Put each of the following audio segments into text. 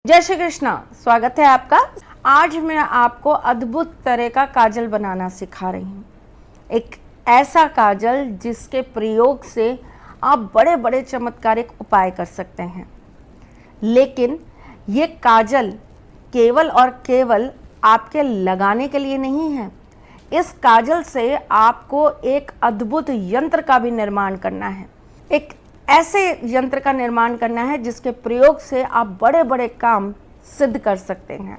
जय श्री कृष्णा। स्वागत है आपका। आज मैं आपको अद्भुत तरह का काजल बनाना सिखा रही हूँ। एक ऐसा काजल जिसके प्रयोग से आप बड़े बड़े चमत्कारिक उपाय कर सकते हैं। लेकिन ये काजल केवल और केवल आपके लगाने के लिए नहीं है। इस काजल से आपको एक अद्भुत यंत्र का भी निर्माण करना है। एक ऐसे यंत्र का निर्माण करना है जिसके प्रयोग से आप बड़े बड़े काम सिद्ध कर सकते हैं।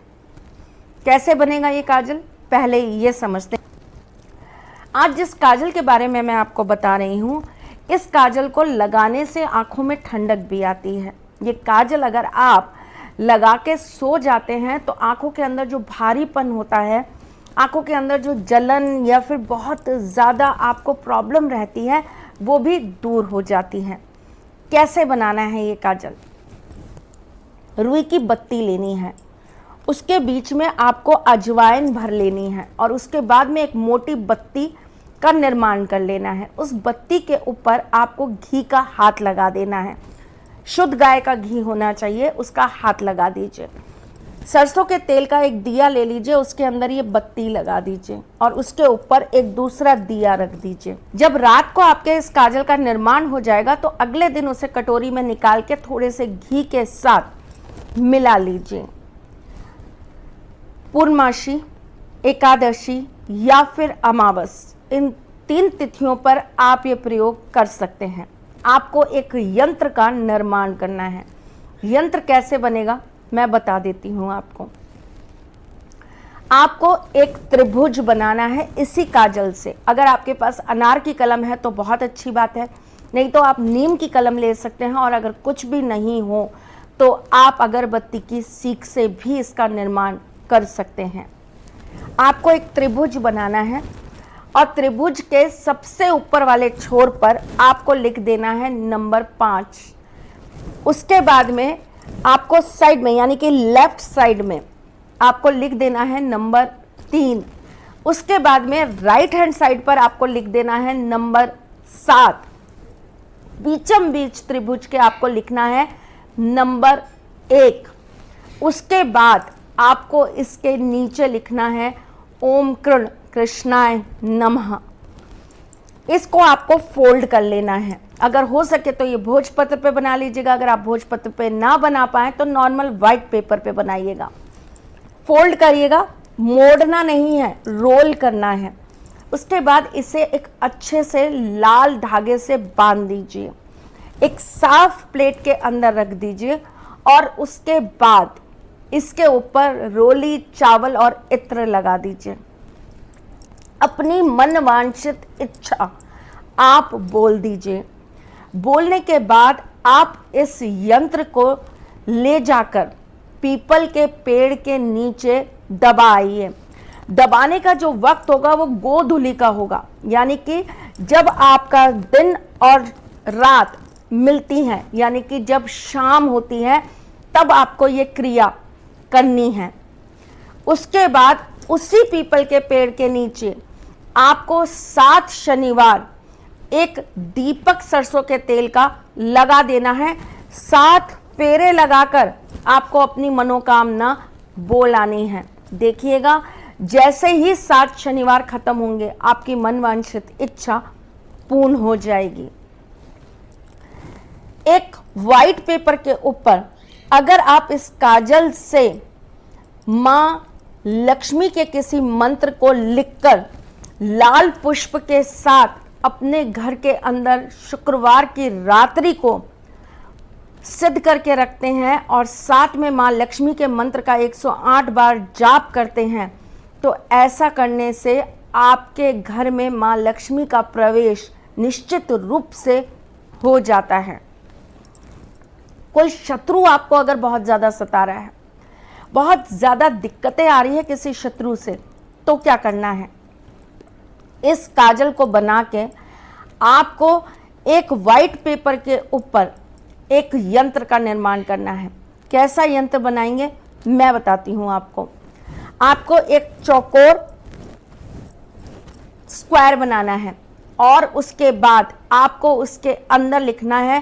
कैसे बनेगा ये काजल, पहले ये समझते हैं। आज जिस काजल के बारे में मैं आपको बता रही हूँ, इस काजल को लगाने से आंखों में ठंडक भी आती है। ये काजल अगर आप लगा के सो जाते हैं तो आंखों के अंदर जो भारीपन होता है, आंखों के अंदर जो जलन या फिर बहुत ज़्यादा आपको प्रॉब्लम रहती है, वो भी दूर हो जाती है। कैसे बनाना है ये काजल? रुई की बत्ती लेनी है, उसके बीच में आपको अजवाइन भर लेनी है और उसके बाद में एक मोटी बत्ती का निर्माण कर लेना है। उस बत्ती के ऊपर आपको घी का हाथ लगा देना है। शुद्ध गाय का घी होना चाहिए, उसका हाथ लगा दीजिए। सरसों के तेल का एक दिया ले लीजिए, उसके अंदर ये बत्ती लगा दीजिए और उसके ऊपर एक दूसरा दिया रख दीजिए। जब रात को आपके इस काजल का निर्माण हो जाएगा तो अगले दिन उसे कटोरी में निकाल के थोड़े से घी के साथ मिला लीजिए। पूर्णमासी, एकादशी या फिर अमावस, इन 3 तिथियों पर आप ये प्रयोग कर सकते हैं। आपको एक यंत्र का निर्माण करना है। यंत्र कैसे बनेगा मैं बता देती हूँ आपको। आपको एक त्रिभुज बनाना है इसी काजल से। अगर आपके पास अनार की कलम है तो बहुत अच्छी बात है, नहीं तो आप नीम की कलम ले सकते हैं। और अगर कुछ भी नहीं हो तो आप अगरबत्ती की सीख से भी इसका निर्माण कर सकते हैं। आपको एक त्रिभुज बनाना है और त्रिभुज के सबसे ऊपर वाले छोर पर आपको लिख देना है नंबर 5। उसके बाद में आपको साइड में यानी कि लेफ्ट साइड में आपको लिख देना है नंबर 3। उसके बाद में राइट हैंड साइड पर आपको लिख देना है नंबर 7। बीचम बीच त्रिभुज के आपको लिखना है नंबर 1। उसके बाद आपको इसके नीचे लिखना है ओम कृष्णाय नमः। इसको आपको फोल्ड कर लेना है। अगर हो सके तो ये भोजपत्र पे बना लीजिएगा। अगर आप भोजपत्र पे ना बना पाए तो नॉर्मल वाइट पेपर पे बनाइएगा। फोल्ड करिएगा, मोड़ना नहीं है, रोल करना है। उसके बाद इसे एक अच्छे से लाल धागे से बांध दीजिए, एक साफ प्लेट के अंदर रख दीजिए और उसके बाद इसके ऊपर रोली चावल और इत्र लगा दीजिए। अपनी मनवांछित इच्छा आप बोल दीजिए। बोलने के बाद आप इस यंत्र को ले जाकर पीपल के पेड़ के नीचे दबाइए। दबाने का जो वक्त होगा वो गोधूलि का होगा, यानी कि जब आपका दिन और रात मिलती हैं, यानी कि जब शाम होती है तब आपको ये क्रिया करनी है। उसके बाद उसी पीपल के पेड़ के नीचे आपको 7 शनिवार एक दीपक सरसों के तेल का लगा देना है। 7 फेरे लगाकर आपको अपनी मनोकामना बोलानी है। देखिएगा, जैसे ही 7 शनिवार खत्म होंगे आपकी मनवांछित इच्छा पूर्ण हो जाएगी। एक वाइट पेपर के ऊपर अगर आप इस काजल से मां लक्ष्मी के किसी मंत्र को लिखकर लाल पुष्प के साथ अपने घर के अंदर शुक्रवार की रात्रि को सिद्ध करके रखते हैं और साथ में मां लक्ष्मी के मंत्र का 108 बार जाप करते हैं, तो ऐसा करने से आपके घर में मां लक्ष्मी का प्रवेश निश्चित रूप से हो जाता है। कोई शत्रु आपको अगर बहुत ज़्यादा सता रहा है, बहुत ज़्यादा दिक्कतें आ रही है किसी शत्रु से, तो क्या करना है? इस काजल को बना के आपको एक वाइट पेपर के ऊपर एक यंत्र का निर्माण करना है। कैसा यंत्र बनाएंगे मैं बताती हूँ आपको। आपको एक चौकोर स्क्वायर बनाना है और उसके बाद आपको उसके अंदर लिखना है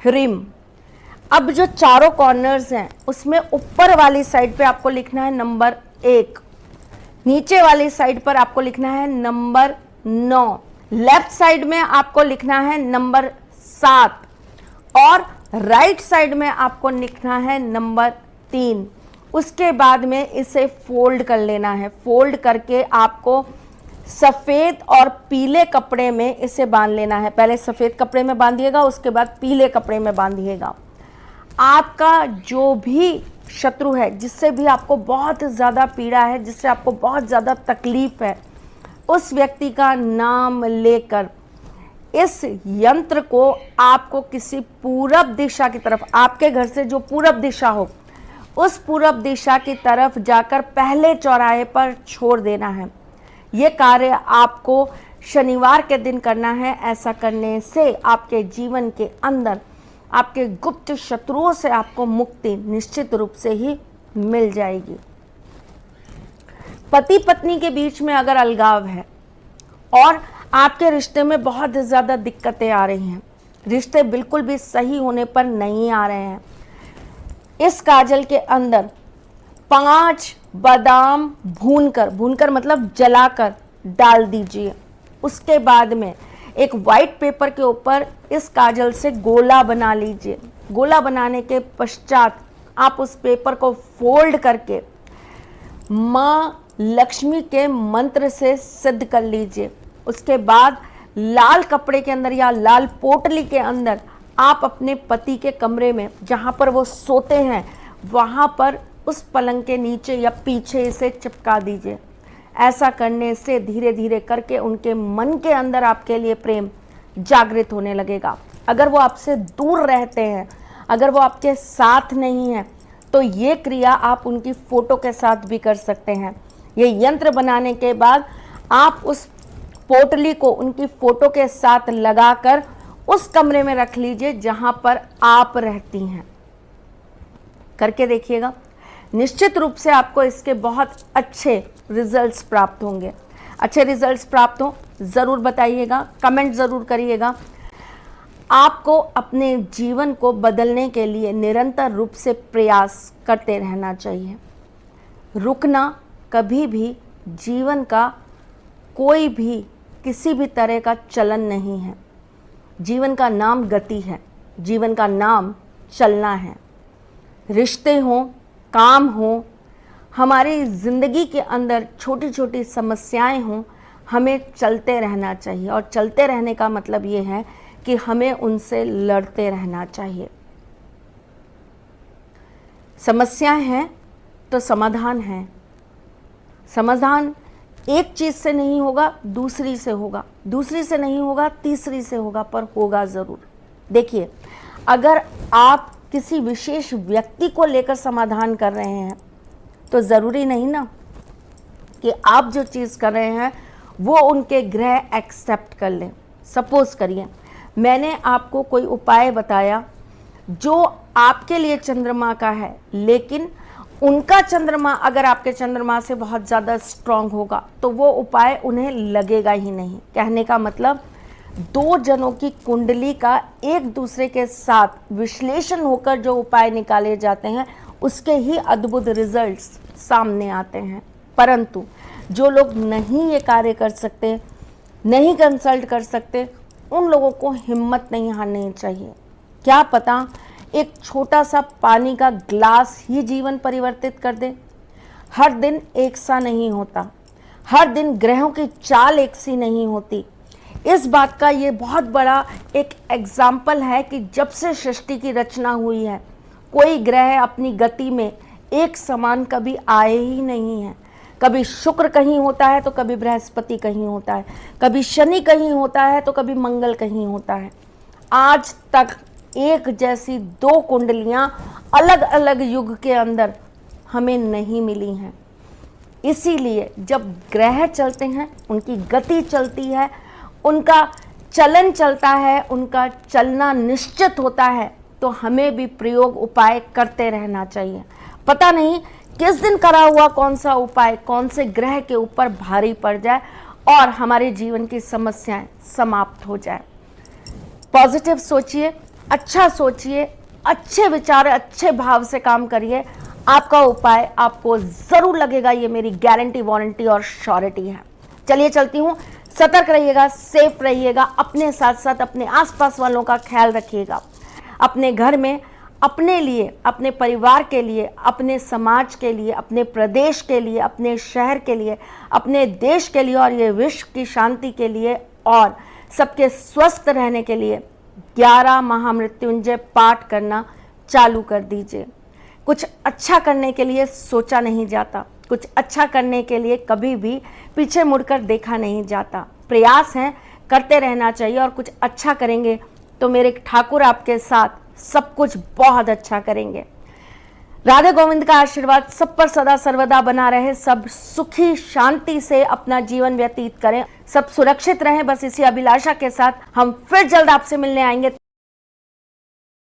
ह्रीम। अब जो चारों कॉर्नर्स हैं उसमें ऊपर वाली साइड पे आपको लिखना है नंबर 1, नीचे वाली साइड पर आपको लिखना है नंबर 9, लेफ्ट साइड में आपको लिखना है नंबर 7 और राइट साइड में आपको लिखना है नंबर 3। उसके बाद में इसे फोल्ड कर लेना है। फोल्ड करके आपको सफ़ेद और पीले कपड़े में इसे बांध लेना है। पहले सफ़ेद कपड़े में बांधिएगा, उसके बाद पीले कपड़े में बांधिएगा। आपका जो भी शत्रु है, जिससे भी आपको बहुत ज़्यादा पीड़ा है, जिससे आपको बहुत ज़्यादा तकलीफ़ है, उस व्यक्ति का नाम लेकर इस यंत्र को आपको किसी पूरब दिशा की तरफ, आपके घर से जो पूरब दिशा हो, उस पूरब दिशा की तरफ जाकर पहले चौराहे पर छोड़ देना है। ये कार्य आपको शनिवार के दिन करना है। ऐसा करने से आपके जीवन के अंदर आपके गुप्त शत्रुओं से आपको मुक्ति निश्चित रूप से ही मिल जाएगी। पति पत्नी के बीच में अगर अलगाव है और आपके रिश्ते में बहुत ज़्यादा दिक्कतें आ रही हैं, रिश्ते बिल्कुल भी सही होने पर नहीं आ रहे हैं, इस काजल के अंदर 5 बादाम भूनकर मतलब जलाकर डाल दीजिए। उसके बाद में एक वाइट पेपर के ऊपर इस काजल से गोला बना लीजिए। गोला बनाने के पश्चात आप उस पेपर को फोल्ड करके माँ लक्ष्मी के मंत्र से सिद्ध कर लीजिए। उसके बाद लाल कपड़े के अंदर या लाल पोटली के अंदर आप अपने पति के कमरे में, जहाँ पर वो सोते हैं, वहाँ पर उस पलंग के नीचे या पीछे इसे चिपका दीजिए। ऐसा करने से धीरे धीरे करके उनके मन के अंदर आपके लिए प्रेम जागृत होने लगेगा। अगर वो आपसे दूर रहते हैं, अगर वो आपके साथ नहीं है, तो ये क्रिया आप उनकी फ़ोटो के साथ भी कर सकते हैं। ये यंत्र बनाने के बाद आप उस पोटली को उनकी फ़ोटो के साथ लगाकर उस कमरे में रख लीजिए जहाँ पर आप रहती हैं। करके देखिएगा, निश्चित रूप से आपको इसके बहुत अच्छे रिजल्ट्स प्राप्त होंगे। अच्छे रिजल्ट्स प्राप्त हो ज़रूर बताइएगा, कमेंट ज़रूर करिएगा। आपको अपने जीवन को बदलने के लिए निरंतर रूप से प्रयास करते रहना चाहिए। रुकना कभी भी जीवन का कोई भी किसी भी तरह का चलन नहीं है। जीवन का नाम गति है, जीवन का नाम चलना है। रिश्ते हों, काम हो, हमारी ज़िंदगी के अंदर छोटी छोटी समस्याएं हों, हमें चलते रहना चाहिए। और चलते रहने का मतलब ये है कि हमें उनसे लड़ते रहना चाहिए। समस्याएं हैं तो समाधान है। समाधान एक चीज़ से नहीं होगा, दूसरी से होगा, दूसरी से नहीं होगा, तीसरी से होगा, पर होगा ज़रूर। देखिए, अगर आप किसी विशेष व्यक्ति को लेकर समाधान कर रहे हैं तो ज़रूरी नहीं ना कि आप जो चीज़ कर रहे हैं वो उनके ग्रह एक्सेप्ट कर लें। सपोज़ करिए मैंने आपको कोई उपाय बताया जो आपके लिए चंद्रमा का है, लेकिन उनका चंद्रमा अगर आपके चंद्रमा से बहुत ज़्यादा स्ट्रांग होगा तो वो उपाय उन्हें लगेगा ही नहीं। कहने का मतलब, दो जनों की कुंडली का एक दूसरे के साथ विश्लेषण होकर जो उपाय निकाले जाते हैं उसके ही अद्भुत रिजल्ट्स सामने आते हैं। परंतु जो लोग नहीं ये कार्य कर सकते, नहीं कंसल्ट कर सकते, उन लोगों को हिम्मत नहीं हारनी चाहिए। क्या पता एक छोटा सा पानी का ग्लास ही जीवन परिवर्तित कर दे। हर दिन एक सा नहीं होता, हर दिन ग्रहों की चाल एक सी नहीं होती। इस बात का ये बहुत बड़ा एक एग्जाम्पल है कि जब से सृष्टि की रचना हुई है, कोई ग्रह अपनी गति में एक समान कभी आए ही नहीं है। कभी शुक्र कहीं होता है तो कभी बृहस्पति कहीं होता है, कभी शनि कहीं होता है तो कभी मंगल कहीं होता है। आज तक एक जैसी दो कुंडलियां अलग अलग युग के अंदर हमें नहीं मिली हैं। इसीलिए जब ग्रह चलते हैं, उनकी गति चलती है, उनका चलन चलता है, उनका चलना निश्चित होता है, तो हमें भी प्रयोग उपाय करते रहना चाहिए। पता नहीं किस दिन करा हुआ कौन सा उपाय कौन से ग्रह के ऊपर भारी पड़ जाए और हमारे जीवन की समस्याएं समाप्त हो जाए। पॉजिटिव सोचिए, अच्छा सोचिए, अच्छे विचार, अच्छे भाव से काम करिए। आपका उपाय आपको जरूर लगेगा, ये मेरी गारंटी, वारंटी और श्योरिटी है। चलिए चलती हूँ। सतर्क रहिएगा, सेफ रहिएगा, अपने साथ साथ अपने आसपास वालों का ख्याल रखिएगा। अपने घर में अपने लिए, अपने परिवार के लिए, अपने समाज के लिए, अपने प्रदेश के लिए, अपने शहर के लिए, अपने देश के लिए और ये विश्व की शांति के लिए और सबके स्वस्थ रहने के लिए 11 महामृत्युंजय पाठ करना चालू कर दीजिए। कुछ अच्छा करने के लिए सोचा नहीं जाता, कुछ अच्छा करने के लिए कभी भी पीछे मुड़कर देखा नहीं जाता। प्रयास है, करते रहना चाहिए और कुछ अच्छा करेंगे तो मेरे ठाकुर आपके साथ सब कुछ बहुत अच्छा करेंगे। राधे गोविंद का आशीर्वाद सब पर सदा सर्वदा बना रहे, सब सुखी शांति से अपना जीवन व्यतीत करें, सब सुरक्षित रहें। बस इसी अभिलाषा के साथ हम फिर जल्द आपसे मिलने आएंगे।